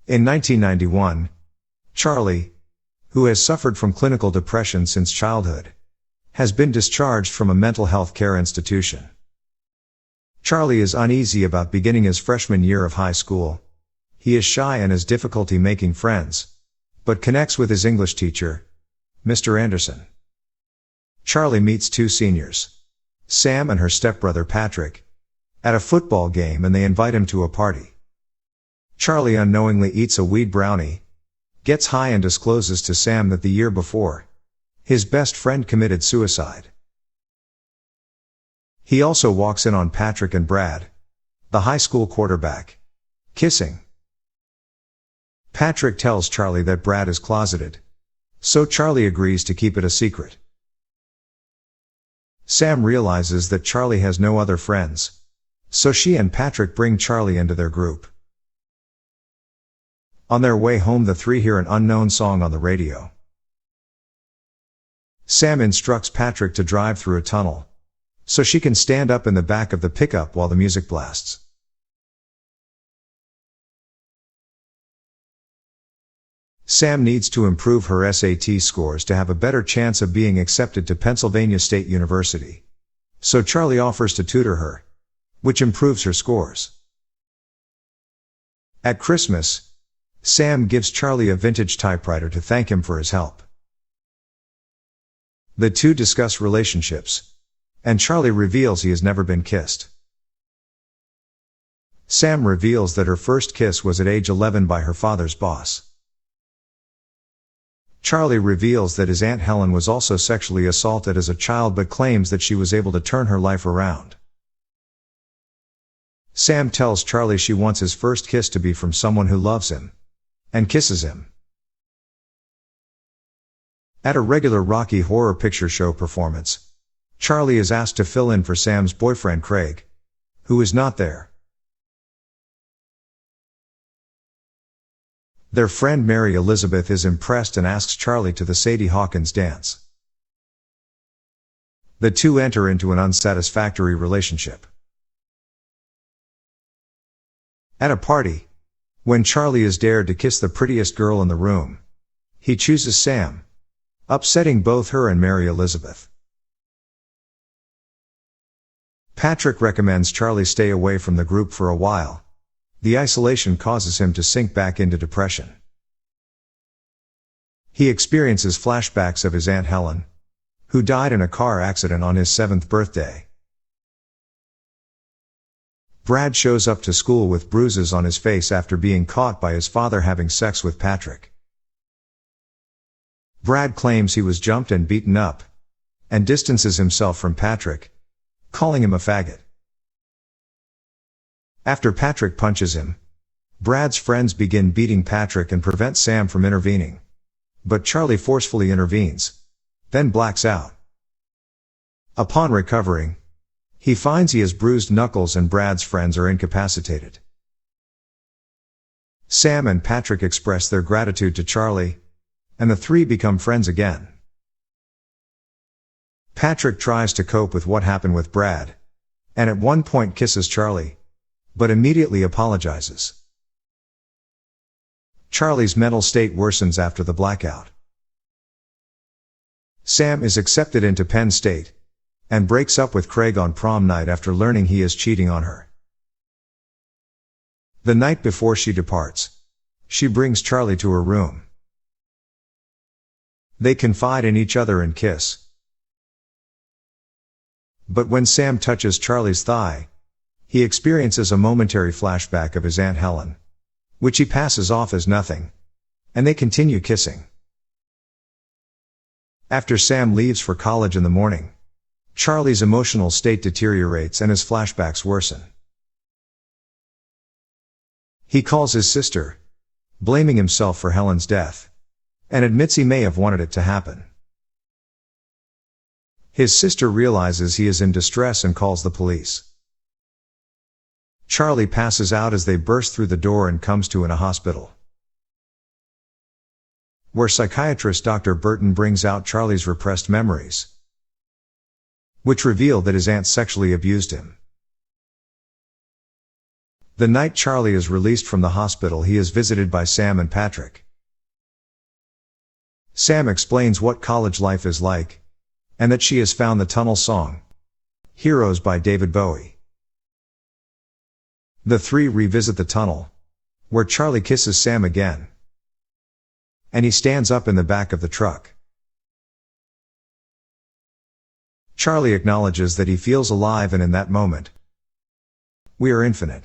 In 1991, Charlie, who has suffered from clinical depression since childhood, has been discharged from a mental health care institution. Charlie is uneasy about beginning his freshman year of high school. He is shy and has difficulty making friends, but connects with his English teacher, Mr. Anderson. Charlie meets two seniors, Sam and her stepbrother Patrick, at a football game, and they invite him to a party. Charlie unknowingly eats a weed brownie, gets high, and discloses to Sam that the year before, his best friend committed suicide. He also walks in on Patrick and Brad, the high school quarterback, kissing. Patrick tells Charlie that Brad is closeted, so Charlie agrees to keep it a secret. Sam realizes that Charlie has no other friends, so she and Patrick bring Charlie into their group. On their way home, the three hear an unknown song on the radio. Sam instructs Patrick to drive through a tunnel, so she can stand up in the back of the pickup while the music blasts. Sam needs to improve her SAT scores to have a better chance of being accepted to Pennsylvania State University, so Charlie offers to tutor her, which improves her scores. At Christmas, Sam gives Charlie a vintage typewriter to thank him for his help. The two discuss relationships, and Charlie reveals he has never been kissed. Sam reveals that her first kiss was at age 11 by her father's boss. Charlie reveals that his Aunt Helen was also sexually assaulted as a child, but claims that she was able to turn her life around. Sam tells Charlie she wants his first kiss to be from someone who loves him, and kisses him. At a regular Rocky Horror Picture Show performance, Charlie is asked to fill in for Sam's boyfriend Craig, who is not there. Their friend Mary Elizabeth is impressed and asks Charlie to the Sadie Hawkins dance. The two enter into an unsatisfactory relationship. At a party, when Charlie is dared to kiss the prettiest girl in the room, he chooses Sam, upsetting both her and Mary Elizabeth. Patrick recommends Charlie stay away from the group for a while. The isolation causes him to sink back into depression. He experiences flashbacks of his Aunt Helen, who died in a car accident on his 7th birthday. Brad shows up to school with bruises on his face after being caught by his father having sex with Patrick. Brad claims he was jumped and beaten up, and distances himself from Patrick, calling him a faggot. After Patrick punches him, Brad's friends begin beating Patrick and prevent Sam from intervening. But Charlie forcefully intervenes, then blacks out. Upon recovering, he finds he has bruised knuckles and Brad's friends are incapacitated. Sam and Patrick express their gratitude to Charlie, and the three become friends again. Patrick tries to cope with what happened with Brad, and at one point kisses Charlie, but immediately apologizes. Charlie's mental state worsens after the blackout. Sam is accepted into Penn State, and breaks up with Craig on prom night after learning he is cheating on her. The night before she departs, she brings Charlie to her room. They confide in each other and kiss. But when Sam touches Charlie's thigh, he experiences a momentary flashback of his Aunt Helen, which he passes off as nothing, and they continue kissing. After Sam leaves for college in the morning, Charlie's emotional state deteriorates and his flashbacks worsen. He calls his sister, blaming himself for Helen's death, and admits he may have wanted it to happen. His sister realizes he is in distress and calls the police. Charlie passes out as they burst through the door and comes to in a hospital, where psychiatrist Dr. Burton brings out Charlie's repressed memories, which reveal that his aunt sexually abused him. The night Charlie is released from the hospital, he is visited by Sam and Patrick. Sam explains what college life is like, and that she has found the tunnel song, Heroes by David Bowie. The three revisit the tunnel, where Charlie kisses Sam again, and he stands up in the back of the truck. Charlie acknowledges that he feels alive, and in that moment, we are infinite.